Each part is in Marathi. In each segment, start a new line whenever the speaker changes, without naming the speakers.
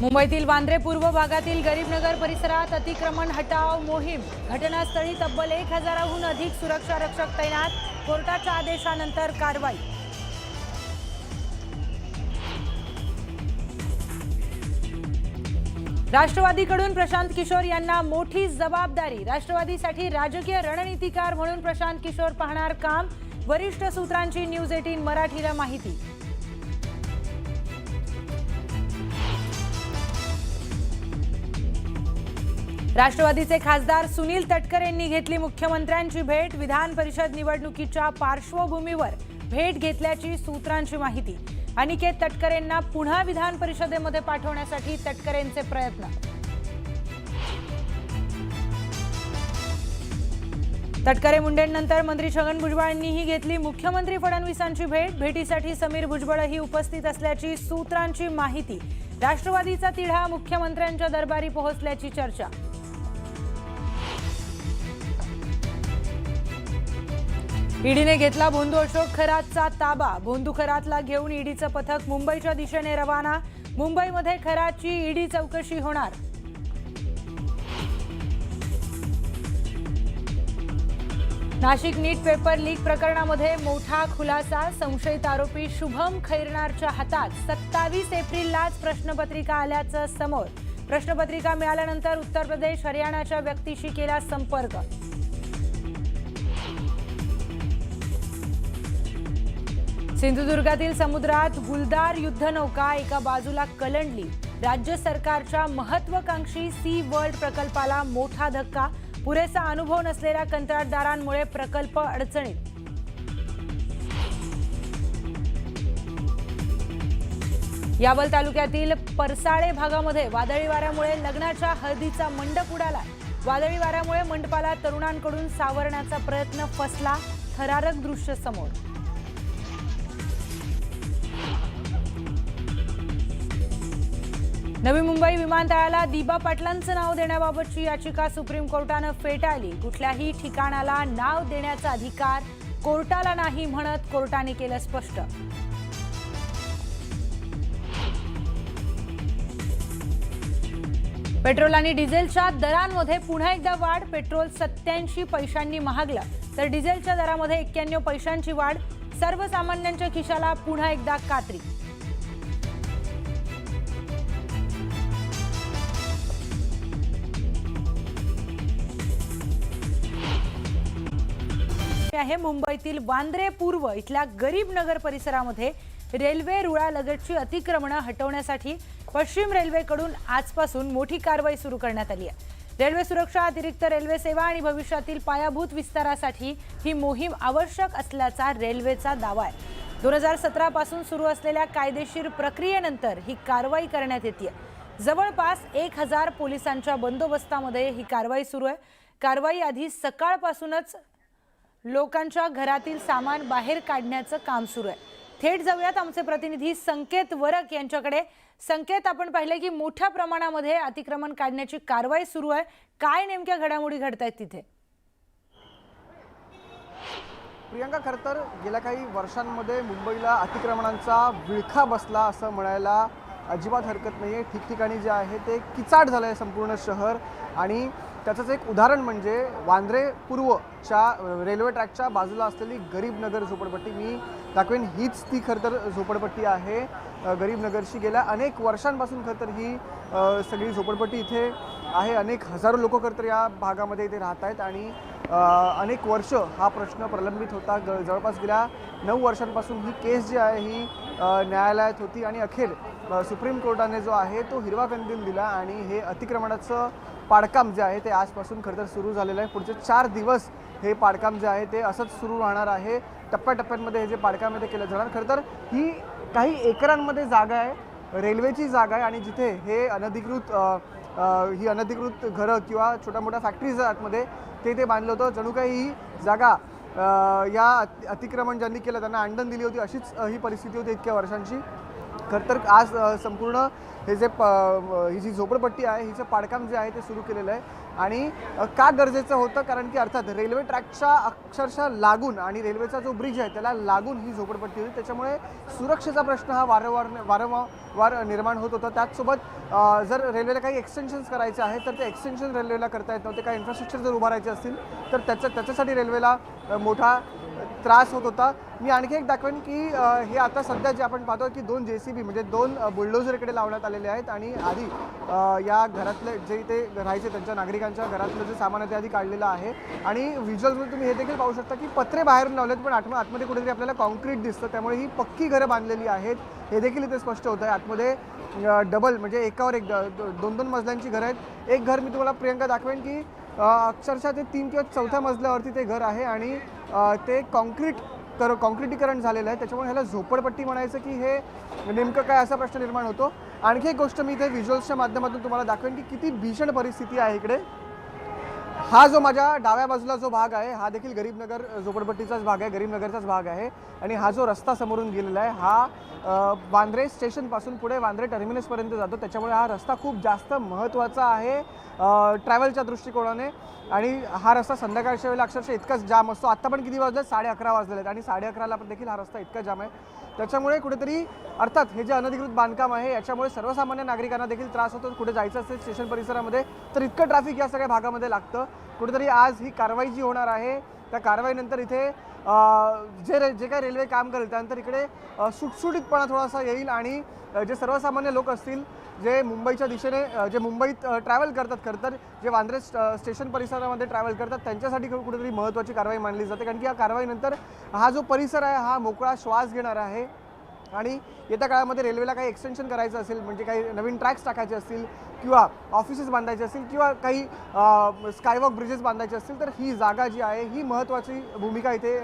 मुंबईतील वांद्रे पूर्व भागातील गरीबनगर परिसरात अतिक्रमण हटाव मोहीम। घटनास्थळी तब्बल 1000हून अधिक सुरक्षा रक्षक तैनात। कोर्टाच्या आदेशानंतर कारवाई। राष्ट्रवादीकडून प्रशांत किशोर यांना मोठी जबाबदारी। राष्ट्रवादीसाठी राजकीय रणनीतिकार म्हणून प्रशांत किशोर पाहणार काम। वरिष्ठ सूत्रांची न्यूज 18 मराठीला माहिती। राष्ट्रवादीचे खासदार सुनील तटकरे यांनी घेतली मुख्यमंत्र्यांची भेट। विधान परिषद निवडणुकीच्या पार्श्वभूमीवर भेट घेतल्याची सूत्रांची माहिती। अनिकेत तटकरेंना पुन्हा विधान परिषदेमध्ये पाठवण्यासाठी तटकरेंचे प्रयत्न। तटकरे मुंडेंनंतर मंत्री छगन भुजबळ यांनीही घेतली मुख्यमंत्री फडणवीसांची भेट। भेटीसाठी समीर भुजबळही उपस्थित असल्याची सूत्रांची माहिती। राष्ट्रवादीचा तिढा मुख्यमंत्र्यांच्या दरबारी पोहोचल्याची चर्चा। ईडीने घेतला भोंदू अशोक खरातचा ताबा। भोंदू खरातला घेऊन ईडीचं पथक मुंबईच्या दिशेने रवाना। मुंबईमध्ये खरातची ईडी चौकशी होणार। नाशिक नीट पेपर लीक प्रकरणामध्ये मोठा खुलासा। संशयित आरोपी शुभम खैरनारच्या हातात 27 एप्रिललाच प्रश्नपत्रिका आल्याचं समोर। प्रश्नपत्रिका मिळाल्यानंतर उत्तर प्रदेश हरियाणाच्या व्यक्तीशी केला संपर्क। सिंधुदुर्गातील समुद्रात गुलदार युद्धनौका एका बाजूला कलंडली। राज्य सरकारच्या महत्त्वाकांक्षी सी वर्ल्ड प्रकल्पाला मोठा धक्का। पुरेसा अनुभव नसलेल्या कंत्राटदारांमुळे प्रकल्प अडचणीत। यावल तालुक्यातील परसाळे भागामध्ये वादळी वाऱ्यामुळे लग्नाच्या हळदीचा मंडप उडाला। वादळी वाऱ्यामुळे मंडपाला तरुणांकडून सावरण्याचा प्रयत्न फसला। थरारक दृश्य समोर। नवी मुंबई विमानतळाला दिबा पाटलांचं नाव देण्याबाबतची याचिका सुप्रीम कोर्टानं फेटाळली। कुठल्याही ठिकाणाला नाव देण्याचा अधिकार कोर्टाला नाही म्हणत कोर्टाने केलं स्पष्ट। पेट्रोल आणि डिझेलच्या दरांमध्ये पुन्हा एकदा वाढ। पेट्रोल 87 पैशांनी महागलं तर डिझेलच्या दरामध्ये 91 पैशांची वाढ। सर्वसामान्यांच्या खिशाला पुन्हा एकदा कात्री। आहे मुंबईतील वांद्रे पूर्व इथल्या गरीबनगर परिसरामध्ये रेल्वे रुळालगतची अतिक्रमणे हटवण्यासाठी पश्चिम रेल्वेकडून आजपासून मोठी कारवाई सुरू करण्यात आली आहे। रेल्वे सुरक्षा, अतिरिक्त रेल्वे सेवा आणि भविष्यातील पायाभूत विस्तारासाठी ही मोहीम आवश्यक असल्याचा रेल्वेचा दावा आहे। 2017 पासून सुरू असलेल्या कायदेशीर प्रक्रियेनंतर ही कारवाई करण्यात येते। जवळपास 1000 पोलिसांच्या बंदोबस्तामध्ये ही कारवाई सुरू आहे। कारवाई आधी सकाळपासूनच लोकांच्या घरातील सामान बाहेर काढण्याचं काम सुरू आहे। थेट जाऊयात आमचे प्रतिनिधी संकेत वरक यांच्याकडे। संकेत, आपण पाहिले की मोठ्या प्रमाणामध्ये अतिक्रमण काढण्याची कारवाई सुरू आहे। काय नेमक्या घडामोडी घडतायत तिथे?
प्रियंका, खरं तर गेल्या काही वर्षांमध्ये मुंबईला अतिक्रमणांचा विळखा बसला असं म्हणायला अजिबात हरकत नाही आहे। ठिकठिकाणी जे आहे ते किचाट झालं आहे संपूर्ण शहर। आणि त्याचंच एक उदाहरण म्हणजे वांद्रे पूर्वच्या रेल्वे ट्रॅकच्या बाजूला असलेली गरीबनगर झोपडपट्टी। मी दाखवेन, हीच ती खरं तर झोपडपट्टी आहे गरीबनगरची। गेल्या अनेक वर्षांपासून खरं तर ही सगळी झोपडपट्टी इथे आहे। अनेक हजारो लोक खरं तर या भागामध्ये इथे राहत आहेत आणि अनेक वर्ष हा प्रश्न प्रलंबित होता। जवळपास गेल्या 9 वर्षांपासून ही केस जी आहे ही न्यायालयात होती आणि अखेर सुप्रीम कोर्टाने जो आहे तो हिरवा कंदील दिला आणि हे अतिक्रमणाचं पाडकाम जे आहे ते आजपासून खरं तर सुरू झालेलं आहे। पुढचे 4 दिवस हे पाडकाम जे आहे ते असंच सुरू राहणार आहे। टप्प्याटप्प्यांमध्ये हे जे पाडकाम आहे ते केलं जाणार। खरं तर ही काही एकरांमध्ये जागा आहे, रेल्वेची जागा आहे आणि जिथे हे ही अनधिकृत घरं किंवा छोट्या मोठ्या फॅक्टरीज आतमध्ये ते बांधलं होतं। जणू काही ही जागा या अतिक्रमण ज्यांनी केलं त्यांना अंडण दिली होती, अशीच ही परिस्थिती होती इतक्या वर्षांची। खरं तर आज संपूर्ण हे जे ही जी झोपडपट्टी आहे हिचं पाडकाम जे आहे ते सुरू केलेलं आहे आणि का गरजेचं होतं कारण की अर्थात रेल्वे ट्रॅकच्या अक्षरशः लागून आणि रेल्वेचा जो ब्रिज आहे त्याला लागून ही झोपडपट्टी होती, त्याच्यामुळे सुरक्षेचा प्रश्न हा वारंवार निर्माण होत होता. त्याचसोबत जर रेल्वेला काही एक्सटेन्शन्स करायचे आहेत तर ते एक्सटेन्शन रेल्वेला करता येत नव्हते. काही इन्फ्रास्ट्रक्चर जर उभारायचे असतील तर त्याच्यासाठी रेल्वेला मोठा त्रास होत होता. मी आणखी एक दाखवेन की हे आता सध्या जे आपण पाहतो की 2 JCB म्हणजे 2 बुलडोझर इकडे लावण्यात आलेले आहेत आणि आधी या घरातले जे इथे राहायचे त्यांच्या नागरिकांच्या घरातलं जे सामान आहे ते आधी काढलेलं आहे आणि व्हिज्युअल्समध्ये तुम्ही हे देखील पाहू शकता की पत्रे बाहेरून लावलेत पण आतमध्ये कुठेतरी आपल्याला कॉन्क्रीट दिसतं, त्यामुळे ही पक्की घरं बांधलेली आहेत हे देखील इथे स्पष्ट होतं आहे. आतमध्ये डबल म्हणजे एकावर एक 2-2 मजल्यांची घरं आहेत. एक घर मी तुम्हाला प्रियंका दाखवेन की अक्षरशः ते 3 किंवा 4थ्या मजल्यावरती ते घर आहे आणि ते कॉन्क्रिटीकरण झालेलं आहे, त्याच्यामुळे ह्याला झोपडपट्टी म्हणायचं की हे नेमकं काय असा प्रश्न निर्माण होतो. आणखी एक गोष्ट मी इथे व्हिज्युअल्सच्या माध्यमातून तुम्हाला दाखवेन की किती भीषण परिस्थिती आहे इकडे. हा जो माझ्या डाव्या बाजूला जो भाग आहे हा देखील गरीबनगर झोपडपट्टीचाच भाग आहे, गरीबनगरचाच भाग आहे आणि हा जो रस्ता समोरून गेलेला आहे हा वांद्रे स्टेशनपासून पुढे वांद्रे टर्मिनसपर्यंत जातो, त्याच्यामुळे हा रस्ता खूप जास्त महत्त्वाचा आहे ट्रॅव्हलच्या दृष्टिकोनाने आणि हा रस्ता संध्याकाळच्या वेळेला अक्षरशः इतकाच जाम असतो. आत्ता पण किती वाजले 11:30 वाजलेले आहेत आणि 11:30ला पण देखील हा रस्ता इतका जाम आहे. त्याच्यामुळे कुठेतरी अर्थात हे जे अनधिकृत बांधकाम आहे याच्यामुळे सर्वसामान्य नागरिकांना देखील त्रास होतो. कुठे जायचं असेल स्टेशन परिसरामध्ये तर इतकं ट्रॅफिक या सगळ्या भागामध्ये लागतं. कुठेतरी आज ही कारवाई जी होणार आहे त्या कारवाईनंतर इथे जे काही रेल्वे काम करेल त्यानंतर इकडे सुटसुटीतपणा थोडासा येईल आणि जे सर्वसामान्य लोक असतील जे मुंबईच्या दिशेने जे मुंबईत ट्रॅव्हल करतात, खरं तर जे वांद्रे स्टेशन परिसरामध्ये ट्रॅव्हल करतात त्यांच्यासाठी कुठेतरी महत्त्वाची कारवाई मानली जाते कारण की या कारवाईनंतर हा जो परिसर आहे हा मोकळा श्वास घेणार आहे आणि येत्या काळामध्ये रेल्वेला काही एक्सटेन्शन करायचं असेल म्हणजे काही नवीन ट्रॅक्स टाकायचे असतील किंवा ऑफिसेस बांधायचे असतील किंवा काही स्कायवॉक ब्रिजेस बांधायचे असतील तर ही जागा जी आहे ही महत्त्वाची भूमिका इथे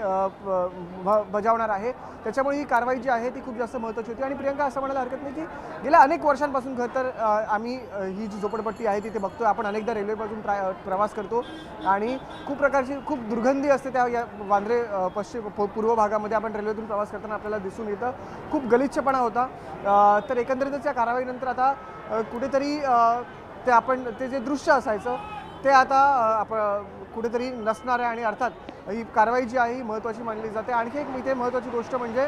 बजावणार आहे. त्याच्यामुळे ही कारवाई जी आहे ती खूप जास्त महत्त्वाची होती आणि प्रियंका असं म्हणायला हरकत नाही की गेल्या अनेक वर्षांपासून खरं तर आम्ही ही जी झोपडपट्टी आहे तिथे बघतो. आपण अनेकदा रेल्वेपासून प्रवास करतो आणि खूप दुर्गंधी असते त्या या वांद्रे पूर्व भागामध्ये आपण रेल्वेतून प्रवास करताना आपल्याला दिसून येतं. खूप गलिच्छपणा होता. तर एकंदरीतच या कारवाईनंतर आता कुठेतरी ते जे दृश्य असायचं ते आता आपण कुठेतरी नसणार आहे आणि अर्थात ही कारवाई जी आहे ही महत्त्वाची मानली जाते. आणखी एक इथे महत्त्वाची गोष्ट म्हणजे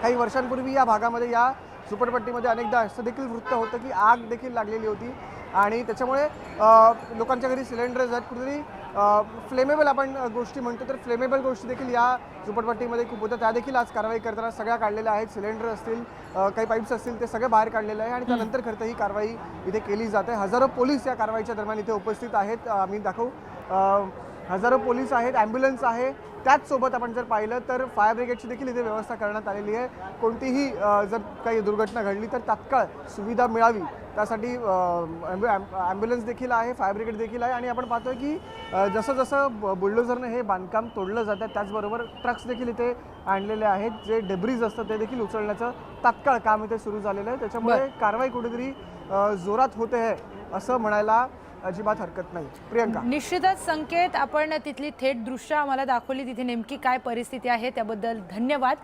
काही वर्षांपूर्वी या भागामध्ये या झोपडपट्टीमध्ये अनेकदा असं देखील वृत्त होतं की आग देखील लागलेली होती आणि त्याच्यामुळे लोकांच्या घरी सिलेंडर्स आहेत, कुठेतरी फ्लेमेबल आपण गोष्टी म्हणतो तर फ्लेमेबल गोष्टी देखील या झोपडपट्टीमध्ये खूप होत्या. त्या देखील आज कारवाई करताना सगळ्या काढलेल्या आहेत. सिलेंडर असतील काही पाईप्स असतील ते सगळे बाहेर काढलेले आहे आणि त्यानंतर खरं तर ही कारवाई इथे केली जाते. हजारो पोलीस या कारवाईच्या दरम्यान इथे उपस्थित आहेत. आम्ही दाखवू हजारो पोलीस आहेत, ॲम्ब्युलन्स आहे. त्याचसोबत आपण जर पाहिलं तर फायर ब्रिगेडची देखील इथे व्यवस्था करण्यात आलेली आहे. कोणतीही जर काही दुर्घटना घडली तर तात्काळ सुविधा मिळावी त्यासाठी ॲम्ब्युलन्स देखील आहे, फायर ब्रिगेड देखील आहे आणि आपण पाहतोय की जसं जसं बुलडोझरने हे बांधकाम तोडलं जातं त्याचबरोबर ट्रक्स देखील इथे आणलेले आहेत. जे डेब्रीज असतं ते देखील उचलण्याचं तात्काळ काम इथे सुरू झालेलं आहे. त्याच्यामुळे कारवाई कुठेतरी जोरात होते आहे असं म्हणायला अजिबात हरकत नाही. प्रियंका,
निश्चितच संकेत, आपण तिथली थेट दृश्य आम्हाला दाखवली, तिथे नेमकी काय परिस्थिती आहे त्याबद्दल धन्यवाद.